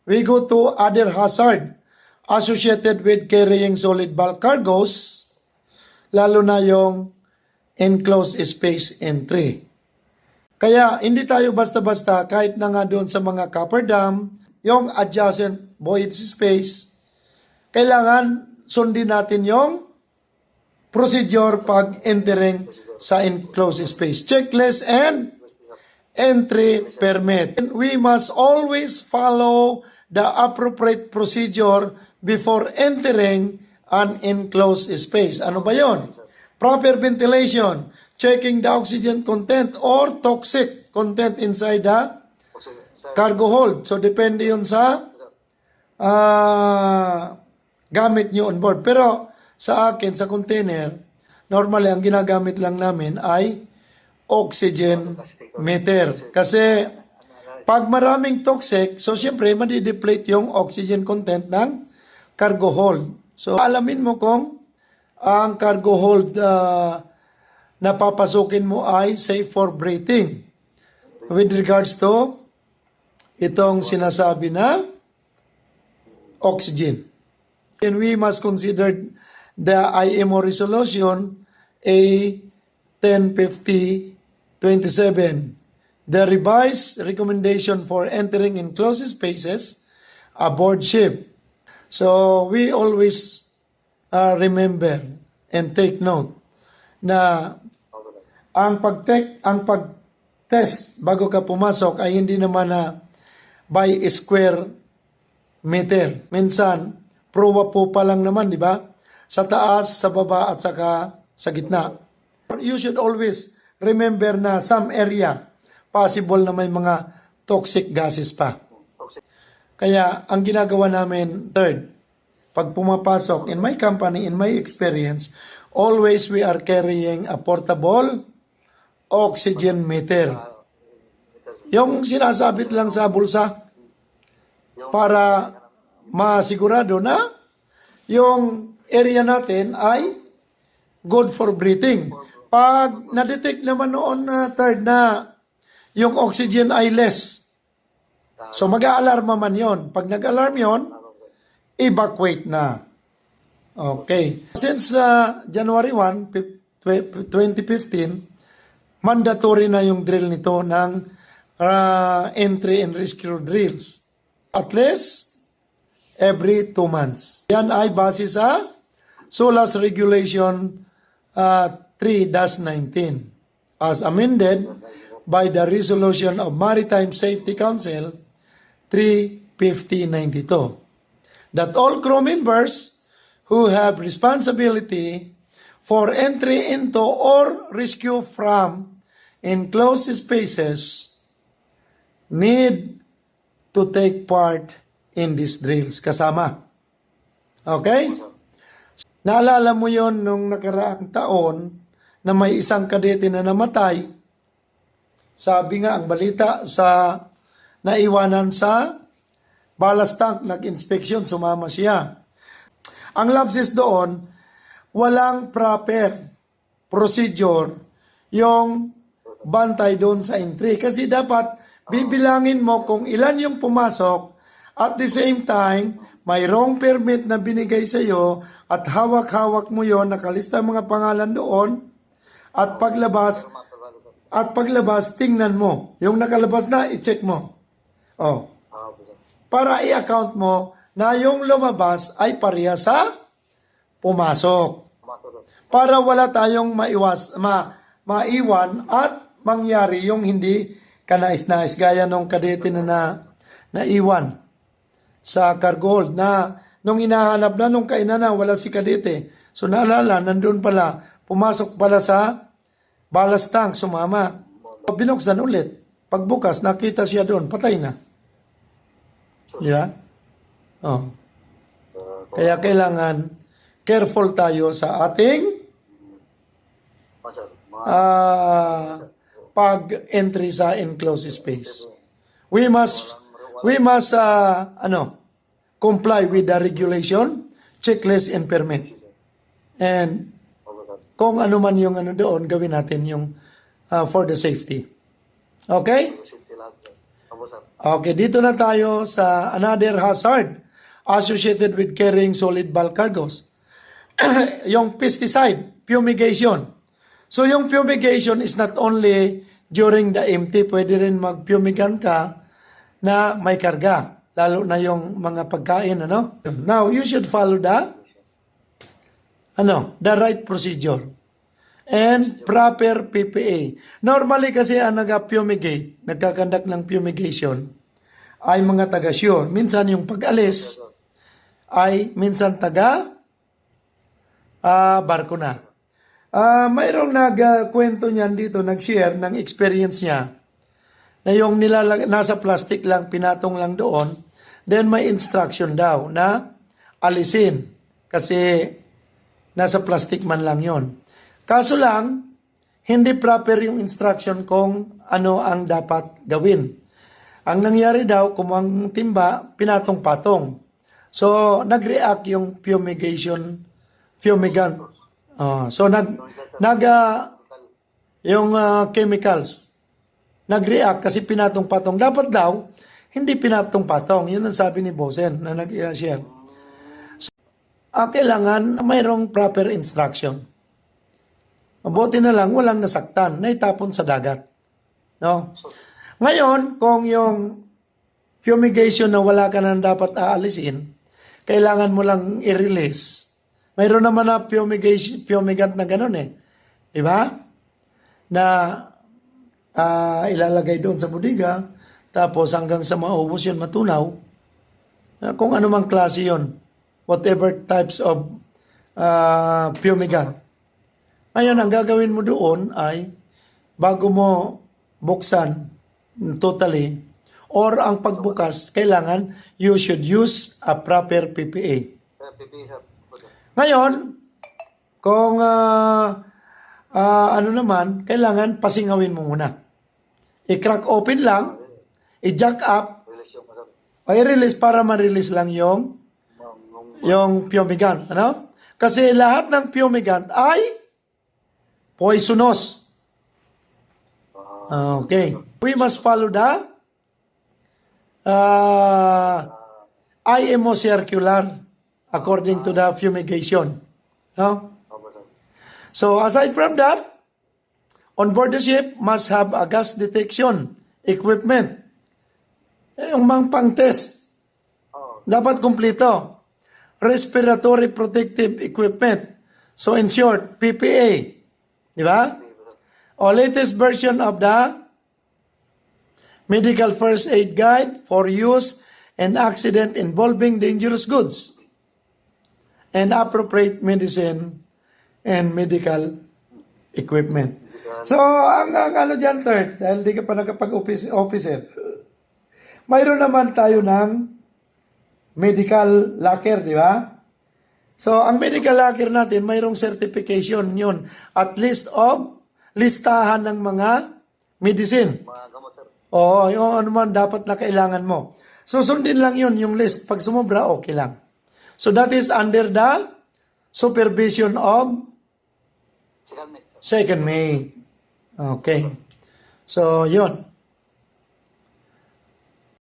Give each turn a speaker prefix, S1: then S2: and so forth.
S1: we go to other hazard associated with carrying solid bulk cargoes, lalo na yung enclosed space entry. Kaya hindi tayo basta-basta kahit na nga doon sa mga copper dam, yung adjacent void space, kailangan sundin natin yung procedure pag entering sa enclosed space. Checklist and entry permit. We must always follow the appropriate procedure before entering an enclosed space. Ano ba yon? Proper ventilation, checking the oxygen content or toxic content inside the cargo hold. So, depende yun sa gamit nyo on board. Pero, sa akin, sa container, normally, ang ginagamit lang namin ay oxygen meter. Kasi, pag maraming toxic, so siyempre, madideplete yung oxygen content ng cargo hold. So, alamin mo kung ang cargo hold na papasukin mo ay safe for breathing. With regards to itong sinasabi na oxygen. And we must consider the IMO resolution A1050-27, the revised recommendation for entering enclosed spaces aboard ship. So we always remember and take note na ang pag-test bago ka pumasok ay hindi naman na by square meter. Minsan, prowa po pa lang naman, di ba? Sa taas, sa baba, at saka sa gitna. You should always remember na some area, possible na may mga toxic gases pa. Kaya, ang ginagawa namin, third, pag pumapasok, in my company, in my experience, always we are carrying a portable oxygen meter. Yung sinasabit lang sa bulsa para masigurado na yung area natin ay good for breathing. Pag na-detect naman noon na third na yung oxygen ay less, so mag-a-alarma man yon. Pag nag-alarm yon, evacuate na. Okay. Since January 1, 2015, mandatory na yung drill nito ng entry and rescue drills. At least every 2 months. Yan ay base sa SOLAS Regulation 3-19 as amended by the Resolution of Maritime Safety Council 350/92, that all crew members who have responsibility for entry into or rescue from enclosed spaces need to take part in these drills kasama. Okay? Naalala mo yon nung nakaraang taon na may isang kadete na namatay. Sabi nga ang balita sa naiwanan sa ballast tank, nag-inspection, sumama siya. Ang lapses doon, walang proper procedure yung bantay doon sa entry. Kasi dapat bibilangin mo kung ilan yung pumasok at the same time, mayroong permit na binigay sa iyo at hawak-hawak mo yon, nakalista mga pangalan doon at paglabas, tingnan mo. Yung nakalabas na, i-check mo. Oh. Para i-account mo na yung lumabas ay pareha sa pumasok. Para wala tayong maiwan at mangyari yung hindi kanais-nais gaya nung kadete na naiwan sa cargo hold na nung hinahanap na nung kainan na wala si kadete. So naalala, nandun pala, pumasok pala sa ballast tank, sumama. Binuksan ulit. Pagbukas, nakita siya doon, patay na. Yeah? Oh. Kaya kailangan careful tayo sa ating pag-entry sa enclosed space. We must comply with the regulation, checklist, and permit. And kung ano man yung doon, gawin natin yung for the safety. Okay? Okay, dito na tayo sa another hazard associated with carrying solid bulk cargos. Yung pesticide, fumigation. So yung fumigation is not only during the empty, pwede rin mag-fumigant ka na may karga, lalo na yung mga pagkain, ano? Now, you should follow the right procedure and proper PPA. Normally kasi ang nag-fumigate, nagkakandak ng fumigation, ay mga taga-sure. Minsan yung pag-alis ay minsan barko na. Mayroong nagkwento niyan dito, nag-share ng experience niya na yung nasa plastic lang, pinatong lang doon, then may instruction daw na alisin kasi nasa plastic man lang yon. Kaso lang, hindi proper yung instruction kung ano ang dapat gawin. Ang nangyari daw, kumuhang timba, pinatong-patong. So, nag-react yung fumigant. Yung chemicals, nag-react kasi pinatong-patong. Dapat daw, hindi pinatong-patong. Yun ang sabi ni Bosen na nag-share. So, kailangan mayroong proper instruction. Mabuti na lang, walang nasaktan, naitapon sa dagat. No? Ngayon, kung yung fumigation na wala ka na dapat aalisin, kailangan mo lang i-release. Mayroon naman na fumigant na gano'n eh. Diba? Na ilalagay doon sa budiga, tapos hanggang sa maubos yun, matunaw. Kung ano mang klase yun, whatever types of fumigant. Ngayon, ang gagawin mo doon ay, bago mo buksan totally, or ang pagbukas, kailangan you should use a proper PPA. Ngayon, kung kailangan pasingawin mo muna. I-crack open lang, i-jack up, i-release para ma-release lang yung fumigant. Ano? Kasi lahat ng fumigant ay poisonous. Okay. We must follow the IMO circular according to the fumigation. No? So, aside from that, on board the ship must have a gas detection equipment. Yung mga pang-test. Dapat kumpleto. Respiratory protective equipment. So, in short, PPA. Di ba? O latest version of the Medical First Aid Guide for Use and Accident Involving Dangerous Goods and Appropriate Medicine and Medical Equipment. So, ang ano dyan, third, dahil di ka pa nakapag-officer, mayroon naman tayo ng medical locker, di ba? So, ang medical locker natin, mayroong certification yun. At least of listahan ng mga medicine. Oo, yung ano man dapat na kailangan mo. So, sundin lang yun, yung list. Pag sumobra, okay lang. So, that is under the supervision of second mate. Okay. So, yun.